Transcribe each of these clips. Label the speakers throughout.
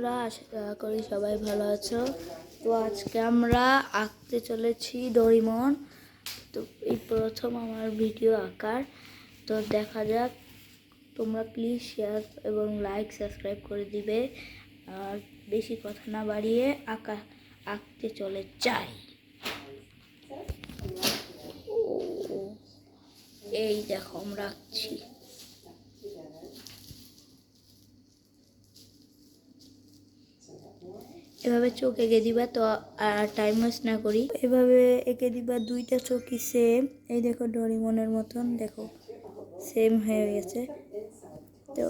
Speaker 1: বন্ধুরা, আশা করি সবাই ভালো আছো। তো আজকে আমরা আঁকতে চলেছি ডোরেমন। তো এই প্রথম আমার ভিডিও আঁকার। তো দেখা যাক, তোমরা প্লিজ শেয়ার এবং লাইক সাবস্ক্রাইব করে দিবে। আর বেশি কথা না বাড়িয়ে আঁকতে চলে যাই। এই দেখো আমরা আঁকছি। এভাবে চোখ এঁকে দিবা, তো আর টাইম ওয়েস্ট না করি। এভাবে এঁকে দিবা, দুইটা চোখই সেম। এই দেখো ডোরেমনের মতন, দেখো সেম হয়ে গেছে। তো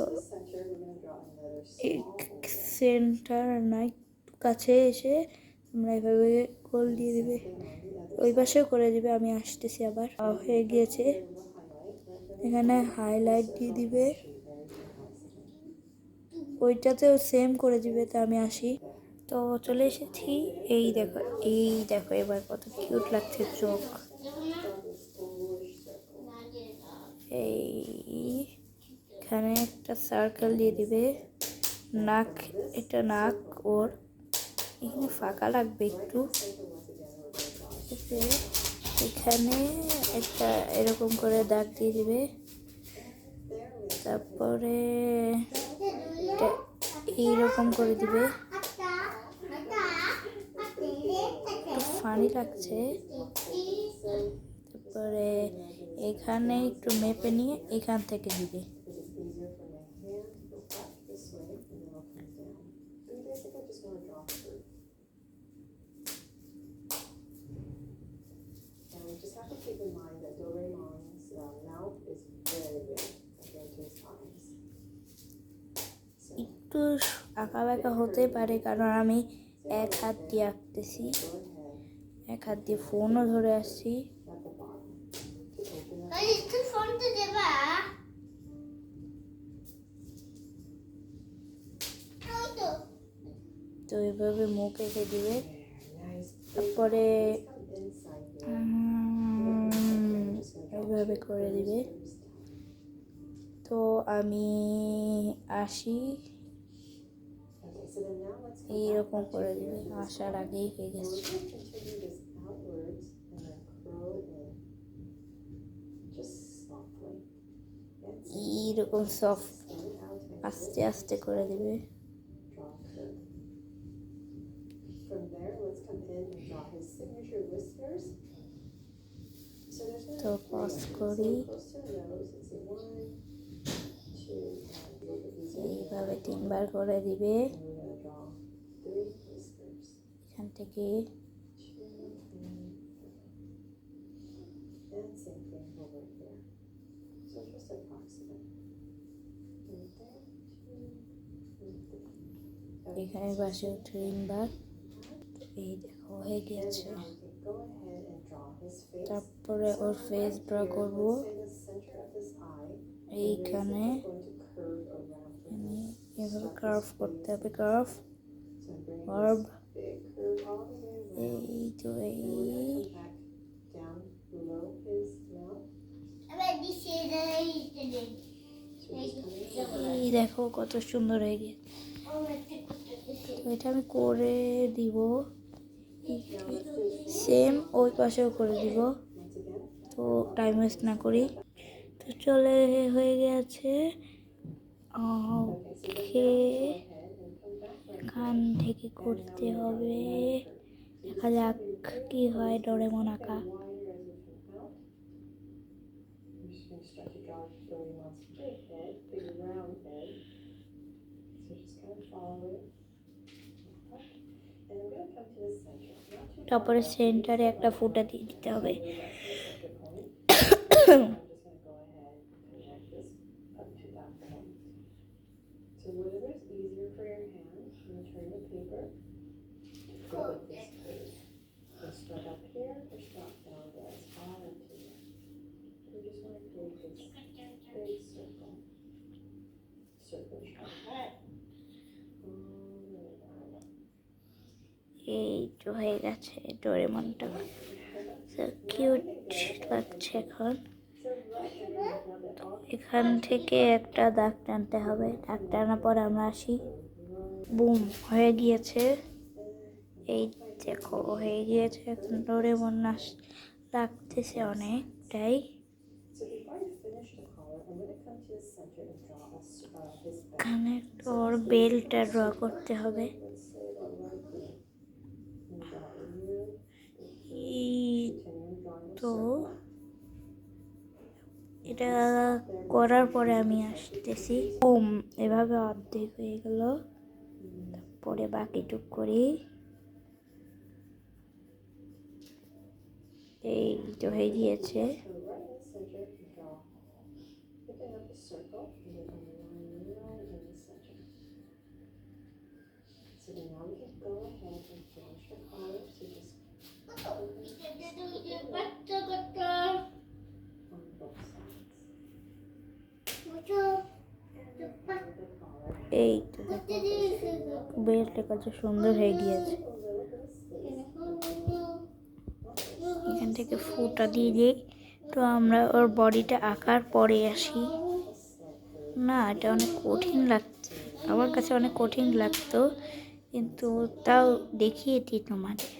Speaker 1: সেন্টার নাই, কাছে এসে তোমরা এভাবে গোল দিয়ে দিবে, ওই পাশেও করে দিবে। আমি আসতেছি, আবার হয়ে গিয়েছে। এখানে হাইলাইট দিয়ে দিবে, ওইটাতেও সেম করে দিবে। তো আমি আসি, তো চলে এসেছি। এই দেখো, এই দেখো এবার কত কিউট লাগছে চোখ। এইখানে একটা সার্কেল দিয়ে দিবে, নাক, এটা নাক ওর, এখানে ফাঁকা লাগবে একটু। এখানে একটা এরকম করে দাগ দিয়ে দিবে, তারপরে এইরকম করে দিবে। ফানি লাগছে। তারপরে এখানে একটু মেপে নিয়ে এখান থেকে দিবে। একটু আঁকা বাঁকা হতে পারে, কারণ আমি এক হাত দিয়ে আঁকতেছি, এক হাত দিয়ে ফোনও ধরে আসছি। তো এইভাবে মুখ এঁকে দিবে, তারপরে এইভাবে করে দিবে। তো আমি আসি, এইরকম করে দিবে। আসার আগেই হয়ে গেছে। এইরকম সফট আস্তে আস্তে করে দিবে। তো পজ করি, এইভাবে 3 বার করে দিবে। এখান থেকে এখানে পাশে 3 বার। এই দেখো হয়ে গেছে। তারপরে ওর ফেস ড্র করব। এইখানে এভাবে কার্ভ করতে হবে, কার্ভ। এই তো এই দেখো কত সুন্দর হয়ে গেছে। তো এটা আমি করে দিব, সেম ওই পাশেও করে দিব। তো টাইম ওয়েস্ট না করি, তো চলে হয়ে গেছে। ওকে, এখান থেকে করতে হবে, দেখা যাক কি হয় ডোরেমন আঁকা। তারপরে সেন্টারে একটা ফুটা দিয়ে দিতে হবে। এই তো হয়ে গেছে ডোরেমনটা, কিউট লাগছে এখন। এখান থেকে একটা দাগ টানতে হবে, দাগ টানার পর আমরা আসি। বুম হয়ে গিয়েছে। এই দেখো হয়ে গিয়েছে। এখন ডোরেমন লাগতেছে অনেকটাই। এখানে ওর বেলটা ড্র করতে হবে। এই তো এটা করার পরে আমি আসতেছি। এভাবে অর্ধেক হয়ে গেল, তারপরে বাকিটুক করি। এই তো হয়ে গিয়েছে। এই তো বেলটা কত সুন্দর হয়ে গিয়েছে। এখান থেকে ফুটা দিয়ে দিই। তো আমরা ওর বডিটা আঁকার পরে আসি। না, এটা অনেক কঠিন লাগছে, আমার কাছে অনেক কঠিন লাগতো, কিন্তু তাও দেখিয়ে দিই তোমাদের।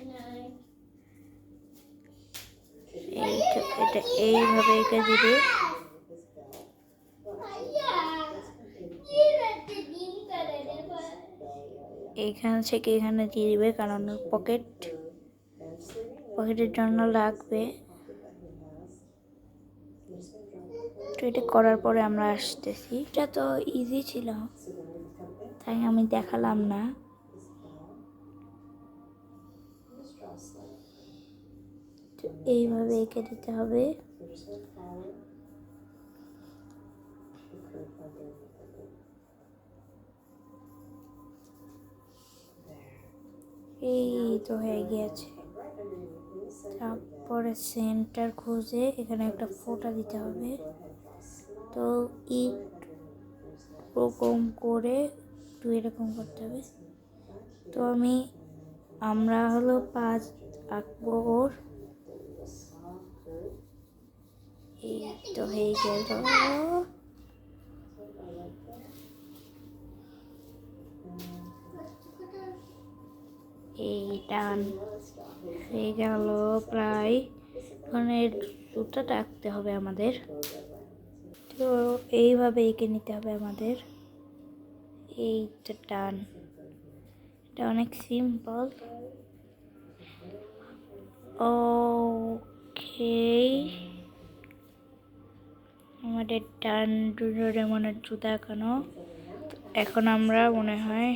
Speaker 1: এটা এইভাবে এঁকে দিবে। এইখান থেকে এখানে দিয়ে দিবে, কারণ পকেটের জন্য লাগবে। তো এটা করার পরে আমরা আসতেছি। এটা তো ইজি ছিল, তাই আমি দেখালাম না। তো এইভাবে এঁকে দিতে হবে। এই তো হয়ে গিয়েছে। তারপরে সেন্টার খুঁজে এখানে একটা ফোঁটা দিতে হবে। তো এরকম করে এরকম করতে হবে। তো আমরা হলো 5 আঁকবো ওর। এই তো হয়ে গেল। এই ডান হয়ে গেল প্রায়। ওখানে জুতাটা আঁকতে হবে আমাদের। তো এইভাবে এঁকে নিতে হবে আমাদের। এই তো ডান। এটা অনেক সিম্পল। ওকে, আমাদের ডান ডোরেমনের জুতা আঁকানো। এখন আমরা মনে হয়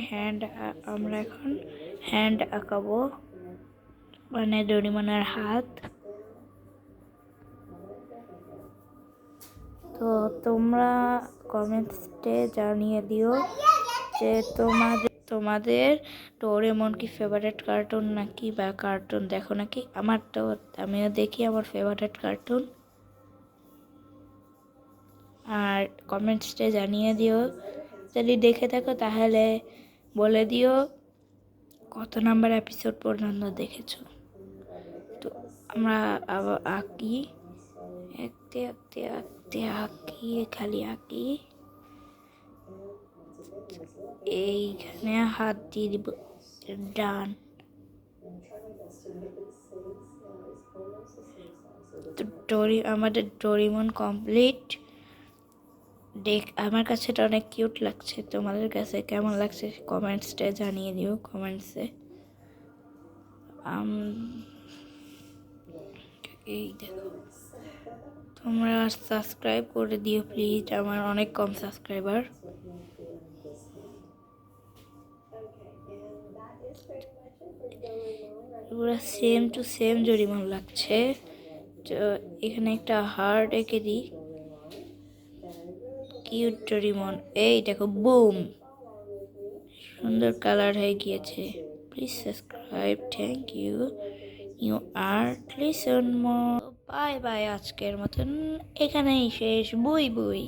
Speaker 1: আমরা এখন হ্যান্ড আঁকাবো, মানে ডোরেমনের হাত। তো তোমরা কমেন্টসে জানিয়ে দিও যে তোমাদের ডোরেমন কি ফেভারিট কার্টুন নাকি, বা কার্টুন দেখো নাকি। আমিও দেখি, আমার ফেভারিট কার্টুন। আর কমেন্টসে জানিয়ে দিও, যদি দেখে থাকো তাহলে বলে দিও কত নাম্বার এপিসোড পর্যন্ত দেখেছো। তো আমরা আবার আঁকি, আঁকতে আঁকতে আঁকতে আঁকি, খালি আঁকি। এইখানে হাত দিয়ে দিব, ডান। তো আমাদের ডোরেমন কমপ্লিট। আমার কাছে এটা অনেক কিউট লাগছে। তোমাদের কাছে কেমন লাগছে কমেন্টসে জানিয়ে দিও, কমেন্টসে। এই দেখো, তোমরা সাবস্ক্রাইব করে দিও প্লিজ, আমার অনেক কম সাবস্ক্রাইবার। পুরো সেম টু সেম ডোরেমন লাগছে। তো এখানে একটা হার্ট এঁকে দিই। Cute Doraemon. এই দেখো, বুম, সুন্দর কালার হয়ে গিয়েছে। Please subscribe, thank you. You are listen more. Bye bye, আজকের মতন এখানেই শেষ। বুই বুই।